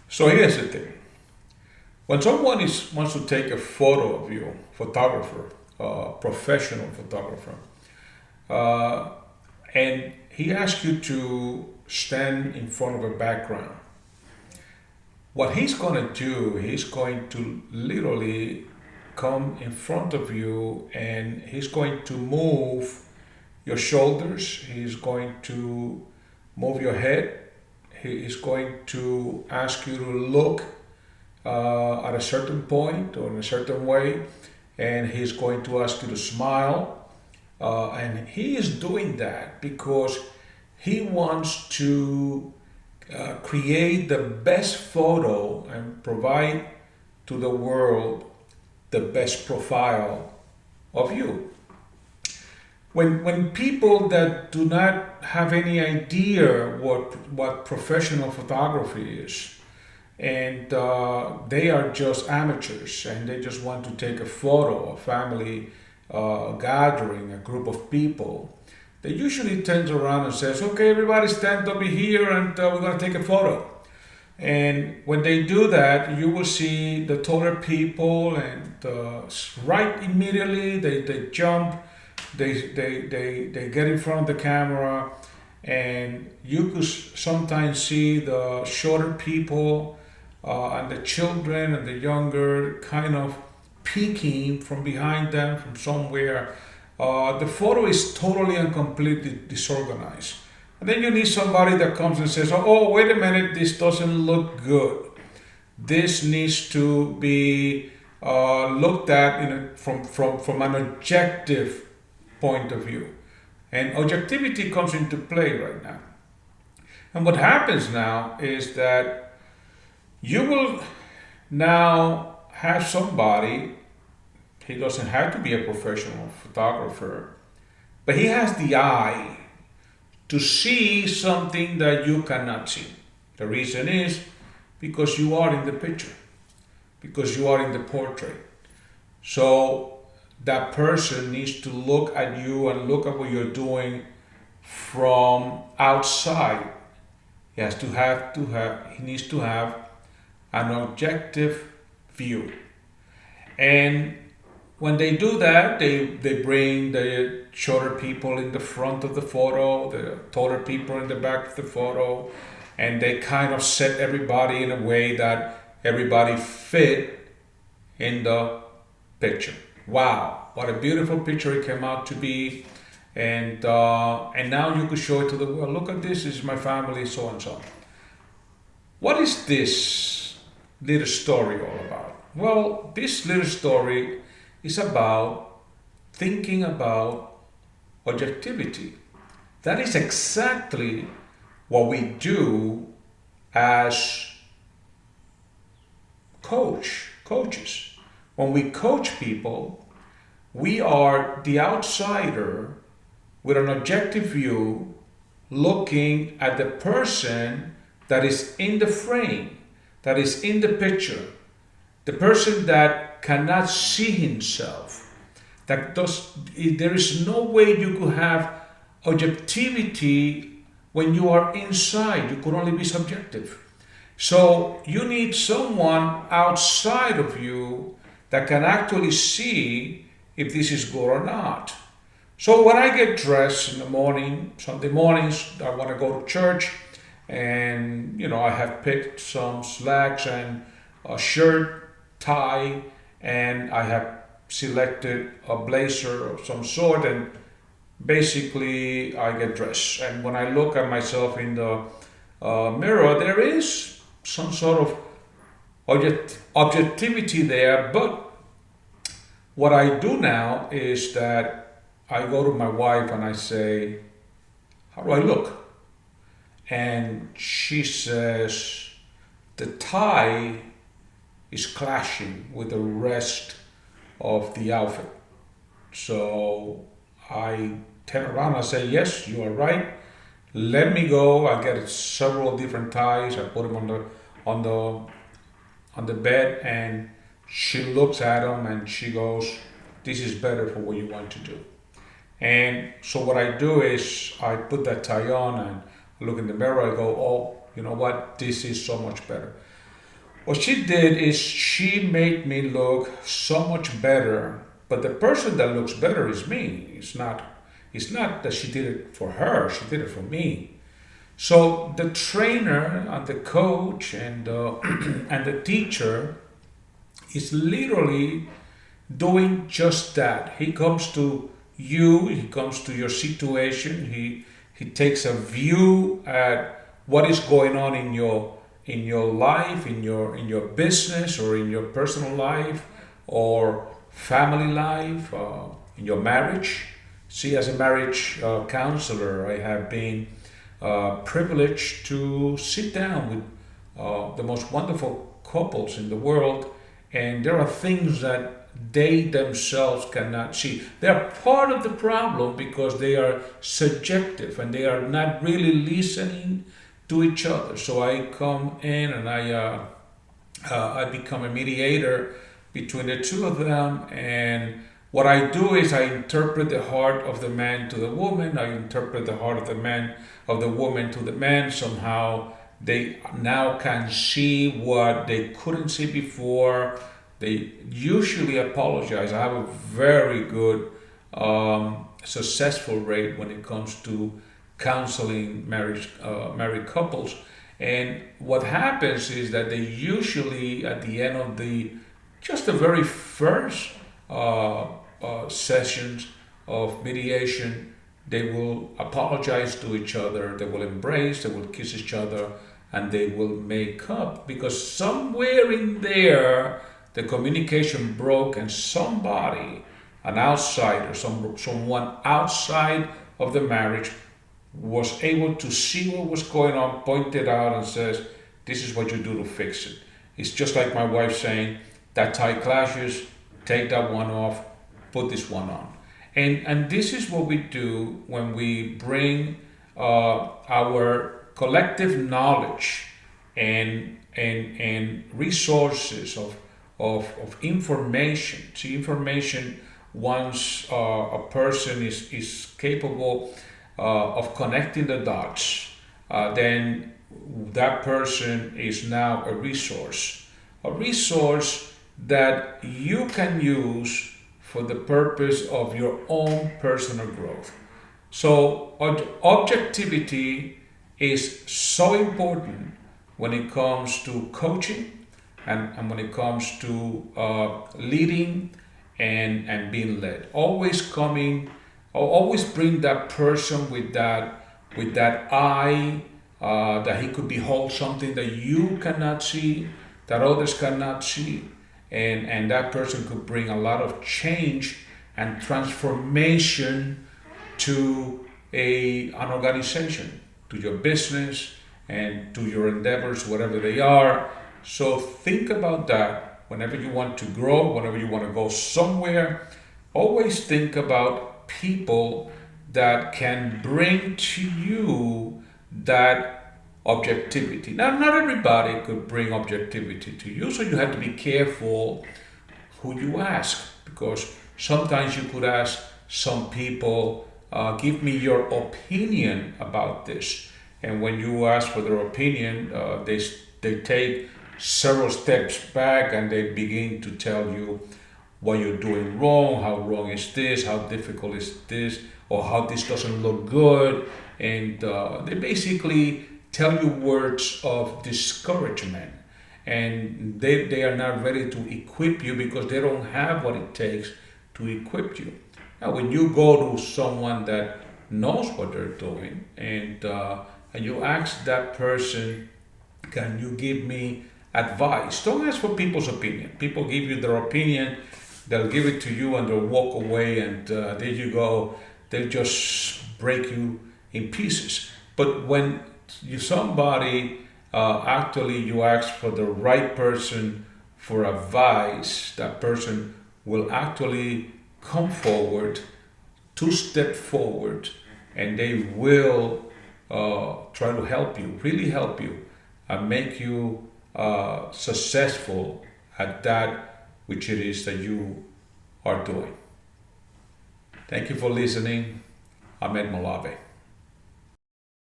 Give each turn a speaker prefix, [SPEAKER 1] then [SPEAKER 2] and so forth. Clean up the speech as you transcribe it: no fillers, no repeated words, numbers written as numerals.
[SPEAKER 1] So here's the thing. When someone wants to take a photo of you, photographer, professional photographer, uh, and he asks you to stand in front of a background, what he's going to do, he's going to literally come in front of you and he's going to move your shoulders, he's going to move your head, he is going to ask you to look at a certain point or in a certain way, and he's going to ask you to smile. And he is doing that because he wants to create the best photo and provide to the world the best profile of you. When people that do not have any idea what professional photography is, and they are just amateurs and they just want to take a photo, a family gathering, a group of people, they usually turns around and says, okay, everybody stand over here and we're going to take a photo. And when they do that, you will see the taller people and right immediately they jump, they get in front of the camera, and you could sometimes see the shorter people and the children and the younger kind of peeking from behind them from somewhere. The photo is totally and completely disorganized. And then you need somebody that comes and says, oh, wait a minute, this doesn't look good. This needs to be looked at from an objective point of view. And objectivity comes into play right now. And what happens now is that you will now have somebody, he doesn't have to be a professional photographer, but he has the eye to see something that you cannot see. The reason is because you are in the picture, because you are in the portrait. So that person needs to look at you and look at what you're doing from outside. He needs to have an objective view. And when they do that, they bring the shorter people in the front of the photo, the taller people in the back of the photo, and they kind of set everybody in a way that everybody fit in the picture. Wow, what a beautiful picture it came out to be. And now you could show it to the world. Look at this is my family, so and so. What is this little story all about? Well, this little story is about thinking about objectivity. That is exactly what we do as coaches. When we coach people, we are the outsider with an objective view looking at the person that is in the frame, that is in the picture, the person that cannot see himself. There is no way you could have objectivity when you are inside. You could only be subjective. So you need someone outside of you that can actually see if this is good or not. So when I get dressed in the morning, Sunday mornings, I want to go to church, and I have picked some slacks and a shirt, tie, and I have selected a blazer of some sort, and basically I get dressed. And when I look at myself in the mirror, there is some sort of objectivity there, but what I do now is that I go to my wife and I say, how do I look? And she says, the tie is clashing with the rest of the outfit. So I turn around and I say, yes, you are right. Let me go. I get several different ties. I put them on the bed, and she looks at them and she goes, this is better for what you want to do. And so what I do is I put that tie on and look in the mirror. I go, oh, you know what? This is so much better. What she did is she made me look so much better, but the person that looks better is me. It's not that she did it for her, she did it for me. So the trainer and the coach and and the teacher is literally doing just that. He comes to you, he comes to your situation, he takes a view at what is going on in your life, in your business or in your personal life or family life, in your marriage. See, as a marriage counselor, I have been privileged to sit down with the most wonderful couples in the world, and there are things that they themselves cannot see. They are part of the problem because they are subjective and they are not really listening to each other. So I come in and I become a mediator between the two of them, and what I do is I interpret the heart of the man to the woman. I interpret the heart of the woman to the man. Somehow they now can see what they couldn't see before. They usually apologize. I have a very good successful rate when it comes to counseling married couples. And what happens is that they usually, at the end of the very first sessions of mediation, they will apologize to each other, they will embrace, they will kiss each other, and they will make up, because somewhere in there the communication broke, and somebody, an outsider, someone outside of the marriage was able to see what was going on, pointed out and says, this is what you do to fix it. It's just like my wife saying, that tie clashes, take that one off, put this one on. And this is what we do when we bring our collective knowledge and resources of information. See, information, once a person is capable of connecting the dots, then that person is now a resource that you can use for the purpose of your own personal growth. So objectivity is so important when it comes to coaching and when it comes to leading and being led. Always bring that person with that eye, that he could behold something that you cannot see, that others cannot see, and that person could bring a lot of change and transformation to an organization, to your business and to your endeavors, whatever they are. So think about that whenever you want to grow, whenever you want to go somewhere. Always think about people that can bring to you that objectivity. Now, not everybody could bring objectivity to you, so you have to be careful who you ask, because sometimes you could ask some people, give me your opinion about this. And when you ask for their opinion, they take several steps back and they begin to tell you what you're doing wrong, how wrong is this, how difficult is this, or how this doesn't look good. And they basically tell you words of discouragement. And they are not ready to equip you because they don't have what it takes to equip you. Now, when you go to someone that knows what they're doing and you ask that person, can you give me advice? Don't ask for people's opinion. People give you their opinion, they'll give it to you and they'll walk away, and there you go. They'll just break you in pieces. But when you actually you ask for the right person for advice, that person will actually come forward, 2 steps forward, and they will try to help you, really help you, and make you successful at that which it is that you are doing. Thank you for listening. Ahmed Malave.